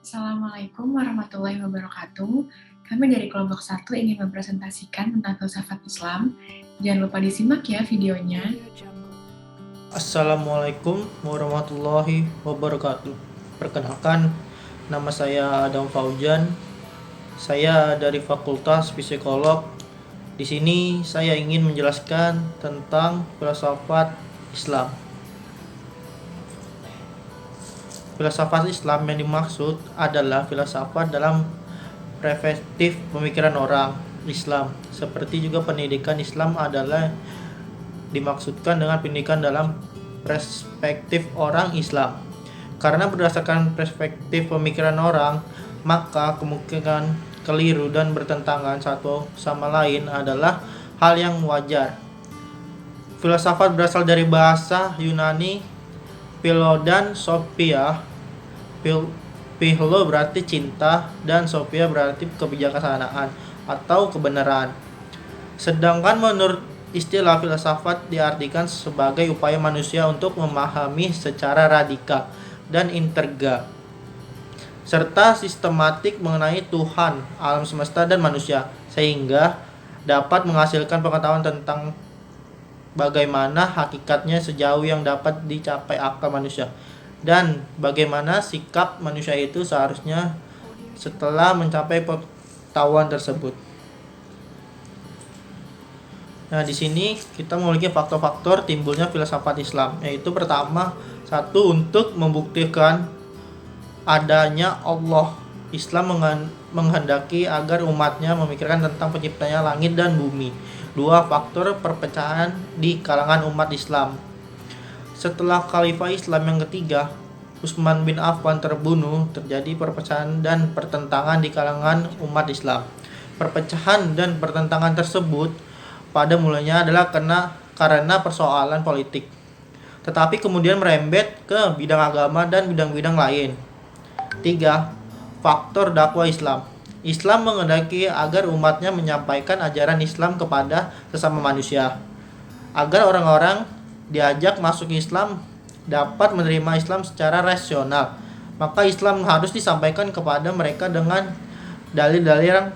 Assalamualaikum warahmatullahi wabarakatuh. Kami dari kelompok 1 ingin mempresentasikan tentang filsafat Islam. Jangan lupa disimak ya videonya. Assalamualaikum warahmatullahi wabarakatuh. Perkenalkan, nama saya Adam Faujan. Saya dari Fakultas Psikolog. Di sini saya ingin menjelaskan tentang filsafat Islam. Filsafat Islam yang dimaksud adalah filsafat dalam perspektif pemikiran orang Islam. Seperti juga pendidikan Islam adalah dimaksudkan dengan pendidikan dalam perspektif orang Islam. Karena berdasarkan perspektif pemikiran orang, maka kemungkinan keliru dan bertentangan satu sama lain adalah hal yang wajar. Filsafat berasal dari bahasa Yunani philo dan sophia. Philo berarti cinta dan sophia berarti kebijaksanaan atau kebenaran. Sedangkan menurut istilah filsafat diartikan sebagai upaya manusia untuk memahami secara radikal dan integral serta sistematik mengenai Tuhan, alam semesta dan manusia, sehingga dapat menghasilkan pengetahuan tentang bagaimana hakikatnya sejauh yang dapat dicapai akal manusia dan bagaimana sikap manusia itu seharusnya setelah mencapai pengetahuan tersebut. Nah, di sini kita memiliki faktor-faktor timbulnya filsafat Islam, yaitu pertama, satu, untuk membuktikan adanya Allah. Islam menghendaki agar umatnya memikirkan tentang penciptanya langit dan bumi. Dua, faktor perpecahan di kalangan umat Islam. Setelah Khalifah Islam yang ketiga, Utsman bin Affan terbunuh, terjadi perpecahan dan pertentangan di kalangan umat Islam. Perpecahan dan pertentangan tersebut pada mulanya adalah karena persoalan politik, tetapi kemudian merembet ke bidang agama dan bidang-bidang lain. 3. Faktor dakwah Islam. Islam menghendaki agar umatnya menyampaikan ajaran Islam kepada sesama manusia, agar orang-orang diajak masuk Islam dapat menerima Islam secara rasional. Maka Islam harus disampaikan kepada mereka dengan dalil-dalil yang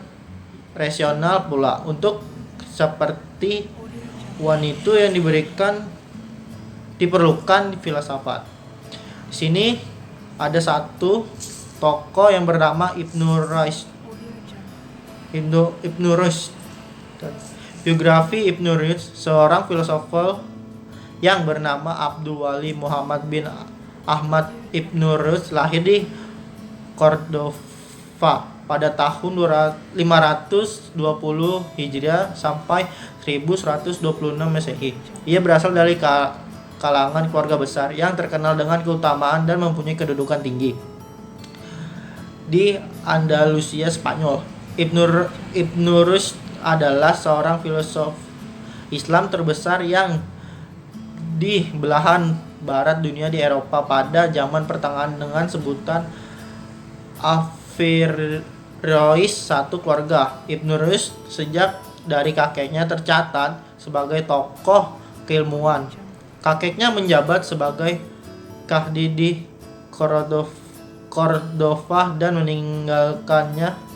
rasional pula. Untuk seperti wanita yang diperlukan filsafat. Di sini ada satu tokoh yang bernama Ibnu Rushd. Biografi Ibnu Rushd, seorang filosofer yang bernama Abdul Wali Muhammad bin Ahmad Ibnu Rushd lahir di Cordova pada tahun 520 Hijriah sampai 1126 Masehi. Ia berasal dari kalangan keluarga besar yang terkenal dengan keutamaan dan mempunyai kedudukan tinggi di Andalusia, Spanyol. Ibnu Rushd adalah seorang filosof Islam terbesar yang di belahan barat dunia di Eropa pada zaman pertengahan dengan sebutan Averroes, satu keluarga. Ibnu Rushd sejak dari kakeknya tercatat sebagai tokoh keilmuan. Kakeknya menjabat sebagai qadhi di Cordova dan meninggalkannya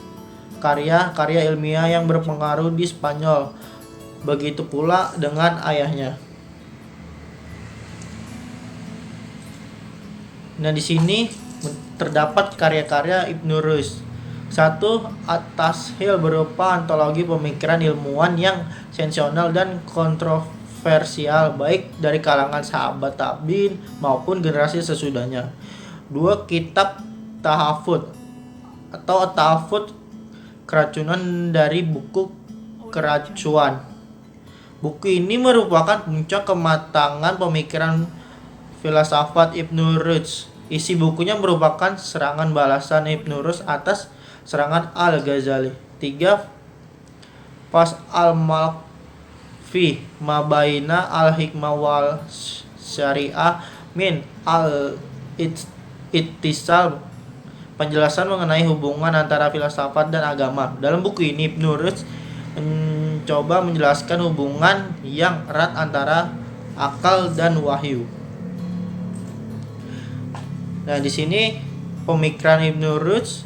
karya-karya ilmiah yang berpengaruh di Spanyol. Begitu pula dengan ayahnya. Nah, di sini terdapat karya-karya Ibnu Rushd. Satu, At-Tashil berupa antologi pemikiran ilmuwan yang sensasional dan kontroversial baik dari kalangan sahabat tabi'in maupun generasi sesudahnya. Dua, kitab Tahafut atau Tahafut, keracunan dari buku keracuan. Buku ini merupakan puncak kematangan pemikiran filsafat Ibnu Rushd. Isi bukunya merupakan serangan balasan Ibnu Rushd atas serangan Al-Ghazali. 3. Fas al-Malk fi Mabaina al-Hikmah wal Syariah min al-Ittisal, penjelasan mengenai hubungan antara filsafat dan agama. Dalam buku ini Ibnu Rushd mencoba menjelaskan hubungan yang erat antara akal dan wahyu. Nah, di sini pemikiran Ibnu Rushd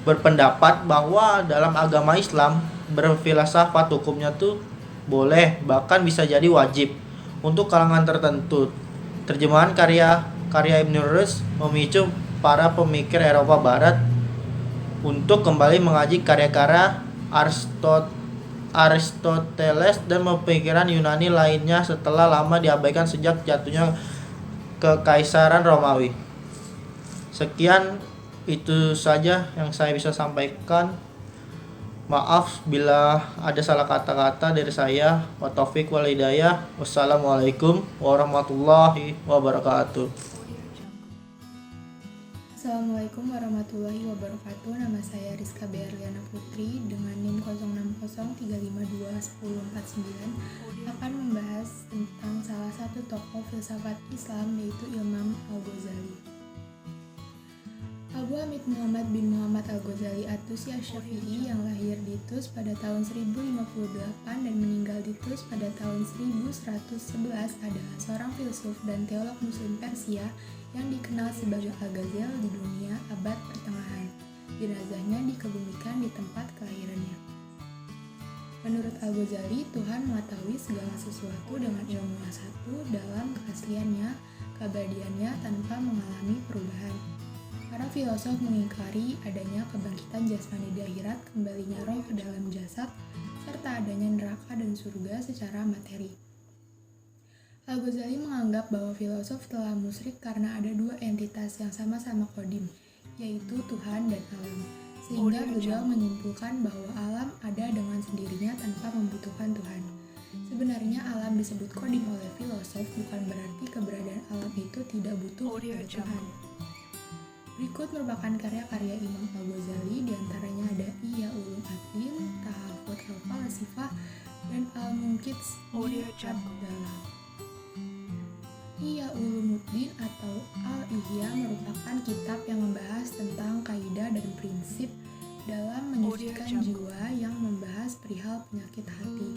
berpendapat bahwa dalam agama Islam berfilsafat hukumnya tuh boleh, bahkan bisa jadi wajib untuk kalangan tertentu. Terjemahan karya Ibnu Rushd memicu para pemikir Eropa Barat untuk kembali mengaji karya-karya Aristoteles dan pemikiran Yunani lainnya setelah lama diabaikan sejak jatuhnya Kekaisaran Romawi. Sekian itu saja yang saya bisa sampaikan. Maaf bila ada salah kata-kata dari saya. Wa taufiq wal hidayah. Wassalamualaikum warahmatullahi wabarakatuh. Assalamualaikum warahmatullahi wabarakatuh. Nama saya Rizka Berliana Putri dengan NIM 0603521049 akan membahas tentang salah satu tokoh filsafat Islam yaitu Imam Al-Ghazali. Abu Hamid Muhammad bin Muhammad Al-Ghazali At-Tusi Asy-Syafi'i yang lahir di Tus pada tahun 1058 dan meninggal di Tus pada tahun 1111 adalah seorang filsuf dan teolog muslim Persia yang dikenal sebagai Al-Ghazal di dunia abad pertengahan. Jenazahnya dikebumikan di tempat kelahirannya. Menurut Al-Ghazali, Tuhan mengetahui segala sesuatu dengan ilmu yang satu dalam keasliannya, keabadiannya tanpa mengalami perubahan. Para filosof mengingkari adanya kebangkitan jasmani di akhirat, kembalinya roh ke dalam jasad, serta adanya neraka dan surga secara materi. Al-Ghazali menganggap bahwa filosof telah musyrik karena ada dua entitas yang sama-sama kodim, yaitu Tuhan dan alam, sehingga beliau menyimpulkan bahwa alam ada dengan sendirinya tanpa membutuhkan Tuhan. Sebenarnya alam disebut kodim oleh filosof bukan berarti keberadaan alam itu tidak butuh kepada Tuhan. Berikut merupakan karya-karya Imam Al-Ghazali, diantaranya ada Ihya Ulumuddin, Tahafut Al-Falasifah, dan Al-Munqidh min Ad-Dalal. Ihya Ulumuddin atau Al-Ihya merupakan kitab yang membahas tentang kaidah dan prinsip dalam menyucikan jiwa, yang membahas perihal penyakit hati,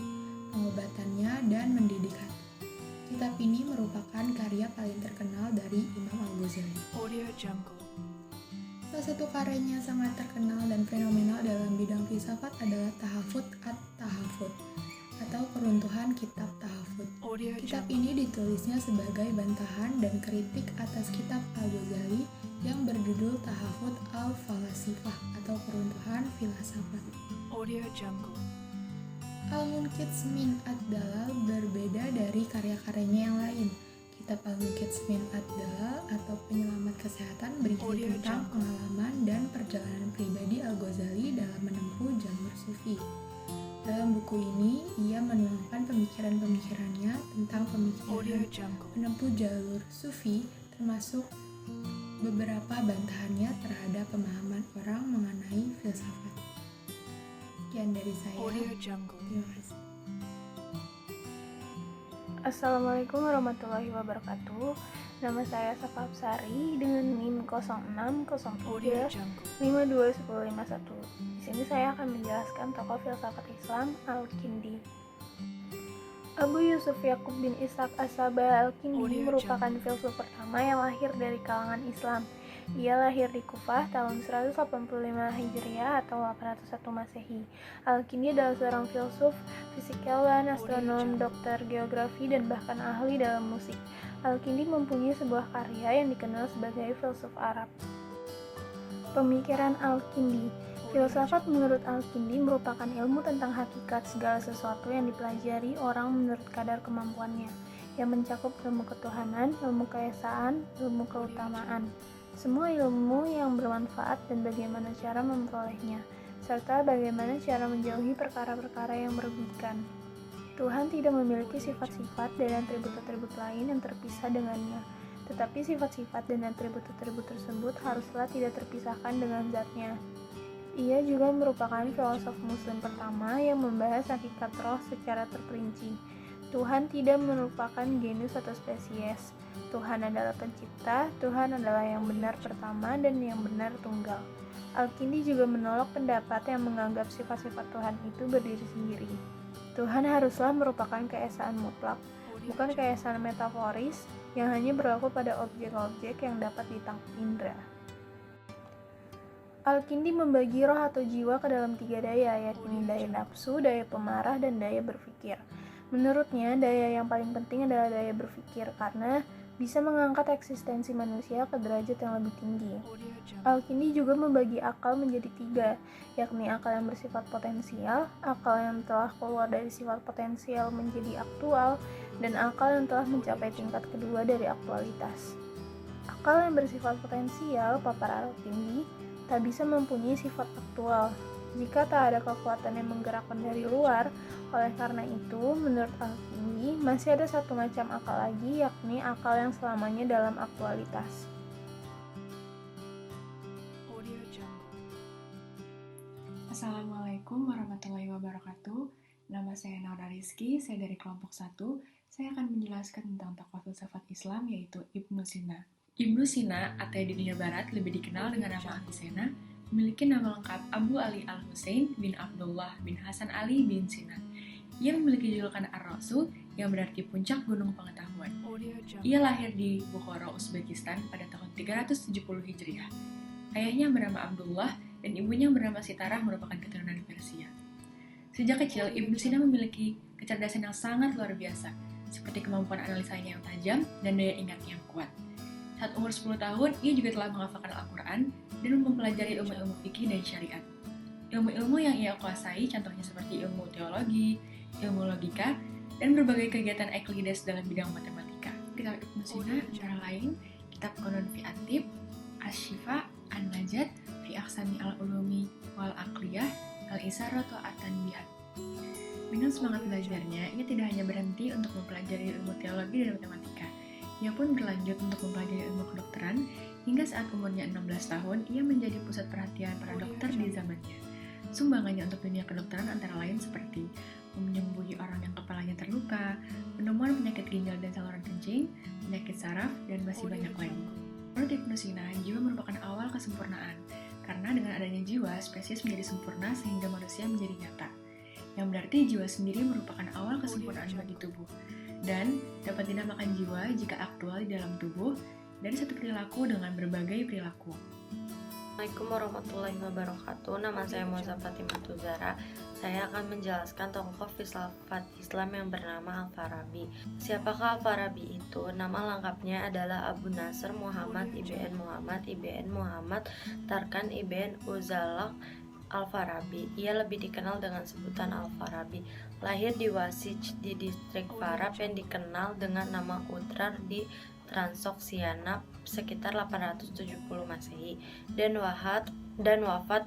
pengobatannya, dan mendidik hati. Kitab ini merupakan karya paling terkenal dari Imam Al-Ghazali. Salah satu karyanya sangat terkenal dan fenomenal dalam bidang filsafat adalah Tahafut at-Tahafut atau Keruntuhan Kitab Tahafut. Kitab ini ditulisnya sebagai bantahan dan kritik atas kitab Al-Ghazali yang berjudul Tahafut Al-Falasifah atau Keruntuhan Filsafat. Al-Munqidh min Ad-Dalal berbeda dari karya-karyanya yang lain. Kitab Al-Munqidh min Ad-Dalal atau Penyelamat Kesehatan berisi tentang pengalaman dan perjalanan pribadi Al-Ghazali dalam menempuh jalur sufi. Dalam buku ini, ia menuangkan pemikiran-pemikirannya tentang pemikiran menempuh jalur sufi, termasuk beberapa bantahannya terhadap pemahaman orang mengenai filsafat. Sekian dari saya. Terima kasih. Assalamualaikum warahmatullahi wabarakatuh. Nama saya Safa Absari dengan NIM 0603521051. Di sini saya akan menjelaskan tokoh filsafat Islam Al-Kindi. Abu Yusuf Yakub bin Ishaq As-Sabah Al-Kindi merupakan filsuf pertama yang lahir dari kalangan Islam. Ia lahir di Kufah tahun 185 Hijriah atau 801 Masehi. Al-Kindi adalah seorang filsuf, fisikawan, astronom, dokter geografi, dan bahkan ahli dalam musik. Al-Kindi mempunyai sebuah karya yang dikenal sebagai filsuf Arab. Pemikiran Al-Kindi. Filsafat menurut Al-Kindi merupakan ilmu tentang hakikat segala sesuatu yang dipelajari orang menurut kadar kemampuannya, yang mencakup ilmu ketuhanan, ilmu keesaan, ilmu keutamaan. Semua ilmu yang bermanfaat dan bagaimana cara memperolehnya, serta bagaimana cara menjauhi perkara-perkara yang merugikan. Tuhan tidak memiliki sifat-sifat dan atribut-atribut lain yang terpisah dengannya, tetapi sifat-sifat dan atribut-atribut tersebut haruslah tidak terpisahkan dengan zatnya. Ia juga merupakan filosof muslim pertama yang membahas hakikat roh secara terperinci. Tuhan tidak merupakan genus atau spesies. Tuhan adalah pencipta, Tuhan adalah yang benar pertama dan yang benar tunggal. Al-Kindi juga menolak pendapat yang menganggap sifat-sifat Tuhan itu berdiri sendiri. Tuhan haruslah merupakan keesaan mutlak, bukan keesaan metaforis yang hanya berlaku pada objek-objek yang dapat ditangkap indera. Al-Kindi membagi roh atau jiwa ke dalam 3 daya, yakni daya nafsu, daya pemarah, dan daya berpikir. Menurutnya, daya yang paling penting adalah daya berpikir, karena bisa mengangkat eksistensi manusia ke derajat yang lebih tinggi. Al-Kindi juga membagi akal menjadi 3, yakni akal yang bersifat potensial, akal yang telah keluar dari sifat potensial menjadi aktual, dan akal yang telah mencapai tingkat kedua dari aktualitas. Akal yang bersifat potensial, papar Al-Kindi, tak bisa mempunyai sifat aktual jika tak ada kekuatan yang menggerakkan dari luar. Oleh karena itu, menurut Al-Kindi, masih ada satu macam akal lagi, yakni akal yang selamanya dalam aktualitas. Assalamualaikum warahmatullahi wabarakatuh. Nama saya Nauda Rizky, saya dari kelompok 1. Saya akan menjelaskan tentang tokoh filsafat Islam, yaitu Ibnu Sina. Ibnu Sina, atau di dunia barat lebih dikenal dengan nama Avicenna, memiliki nama lengkap Abu Ali Al-Husain bin Abdullah bin Hasan Ali bin Sina. Ia memiliki julukan Ar-Rasul, yang berarti puncak gunung pengetahuan. Ia lahir di Bukhara, Uzbekistan pada tahun 370 Hijriah. Ayahnya bernama Abdullah dan ibunya bernama Sitarah, merupakan keturunan Persia. Sejak kecil, Ibnu Sina memiliki kecerdasan yang sangat luar biasa, seperti kemampuan analisanya yang tajam dan daya ingatnya yang kuat. Saat umur 10 tahun, ia juga telah menghafalkan Al-Quran dan mempelajari ilmu-ilmu fikih dan syariat. Ilmu-ilmu yang ia kuasai contohnya seperti ilmu teologi, ilmu logika, dan berbagai kegiatan Euclides dalam bidang matematika. Kitab Ibnu Sina antara lain Kitab Qanun fi At-Tib, Asy-Syifa, An-Najat, Fi Aqsami Al-Ulumi wal Aqliyah, Al-Isaratu At-Tanbihat. Dengan semangat belajarnya, ia tidak hanya berhenti untuk mempelajari ilmu teologi dan matematika. Ia pun berlanjut untuk mempelajari ilmu kedokteran, hingga saat umurnya 16 tahun, ia menjadi pusat perhatian para dokter di zamannya. Sumbangannya untuk dunia kedokteran antara lain seperti menyembuhi orang yang kepalanya terluka, penemuan penyakit ginjal dan saluran kencing, penyakit saraf, dan masih banyak lagi. Menurut Ibnu Sina, jiwa merupakan awal kesempurnaan, karena dengan adanya jiwa, spesies menjadi sempurna sehingga manusia menjadi nyata. Yang berarti jiwa sendiri merupakan awal kesempurnaan bagi tubuh, dan dapat dinamakan jiwa jika aktual di dalam tubuh dari satu perilaku dengan berbagai perilaku. Assalamualaikum warahmatullahi wabarakatuh. Nama saya Moza Fatimah Tuzara. Saya akan menjelaskan tokoh filsafat Islam yang bernama Al-Farabi. Siapakah Al-Farabi itu? Nama lengkapnya adalah Abu Nasr Muhammad ibn Muhammad Tarkan ibn Uzalak Al-Farabi. Ia lebih dikenal dengan sebutan Al-Farabi. Lahir di Wasij di distrik Farab yang dikenal dengan nama Utrar di Transoksiana sekitar 870 Masehi dan wafat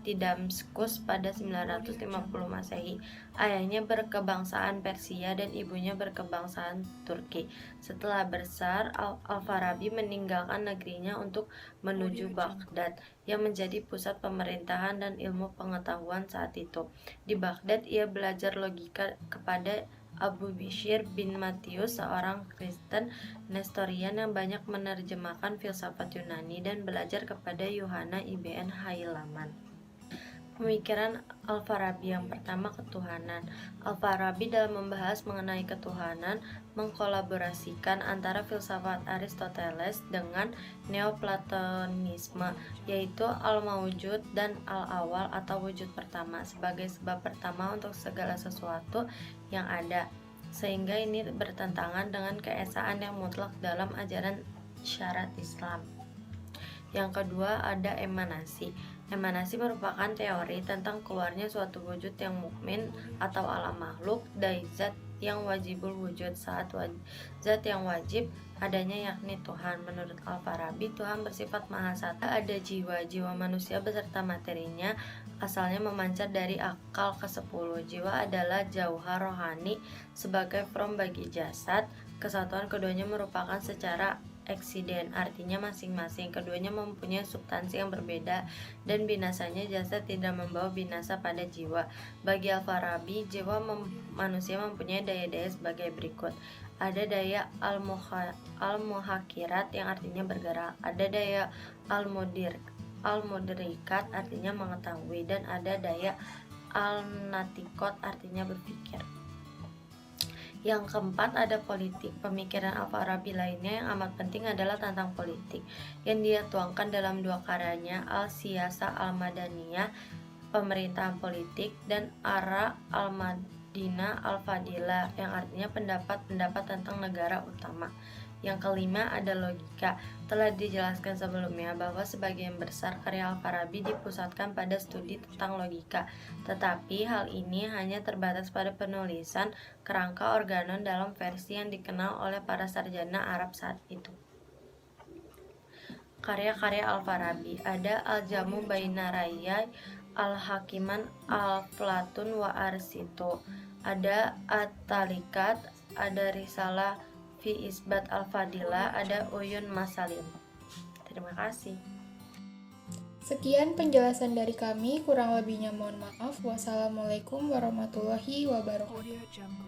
di Damaskus pada 950 Masehi. Ayahnya berkebangsaan Persia dan ibunya berkebangsaan Turki. Setelah besar, Al-Farabi meninggalkan negerinya untuk menuju Baghdad yang menjadi pusat pemerintahan dan ilmu pengetahuan saat itu. Di Baghdad, ia belajar logika kepada Abu Bishr bin Matius, seorang Kristen Nestorian yang banyak menerjemahkan filsafat Yunani, dan belajar kepada Yohana ibn Hailaman. Pemikiran Al-Farabi yang pertama, ketuhanan. Al-Farabi dalam membahas mengenai ketuhanan mengkolaborasikan antara filsafat Aristoteles dengan Neoplatonisme, yaitu al-mawjud dan al-awal atau wujud pertama sebagai sebab pertama untuk segala sesuatu yang ada, sehingga ini bertentangan dengan keesaan yang mutlak dalam ajaran syariat Islam. Yang kedua ada emanasi. Emanasi merupakan teori tentang keluarnya suatu wujud yang mukmin atau alam makhluk dari zat yang wajibul wujud saat zat yang wajib adanya, yakni Tuhan. Menurut Al-Farabi, Tuhan bersifat maha satu. Ada jiwa manusia beserta materinya asalnya memancar dari akal ke-10. Jiwa adalah jauhar rohani sebagai from bagi jasad. Kesatuan keduanya merupakan secara eksiden, artinya masing-masing keduanya mempunyai substansi yang berbeda, dan binasanya jasad tidak membawa binasa pada jiwa. Bagi Al-Farabi, jiwa manusia mempunyai daya-daya sebagai berikut. Ada daya al-muhakirat yang artinya bergerak, ada daya al-mudrikat artinya mengetahui, dan ada daya al-natikot artinya berpikir. Yang keempat ada politik. Pemikiran Al-Farabi lainnya yang amat penting adalah tentang politik, yang dia tuangkan dalam dua karyanya, Al-Siyasah Al-Madaniyah, Pemerintahan Politik, dan Ara Al-Madinah Al-Fadilah, yang artinya pendapat-pendapat tentang negara utama. Yang kelima ada logika. Telah dijelaskan sebelumnya bahwa sebagian besar karya Al-Farabi dipusatkan pada studi tentang logika, tetapi hal ini hanya terbatas pada penulisan kerangka organon dalam versi yang dikenal oleh para sarjana Arab saat itu. Karya-karya Al-Farabi ada Al-Jamu Baina Ra'yai, Al-Hakiman, Al-Flatun wa Arsito, ada At-Talikat, ada Risalah Fi Isbat Al-Fadilah, ada Uyun Masalim. Terima kasih. Sekian penjelasan dari kami, kurang lebihnya mohon maaf. Wassalamualaikum warahmatullahi wabarakatuh.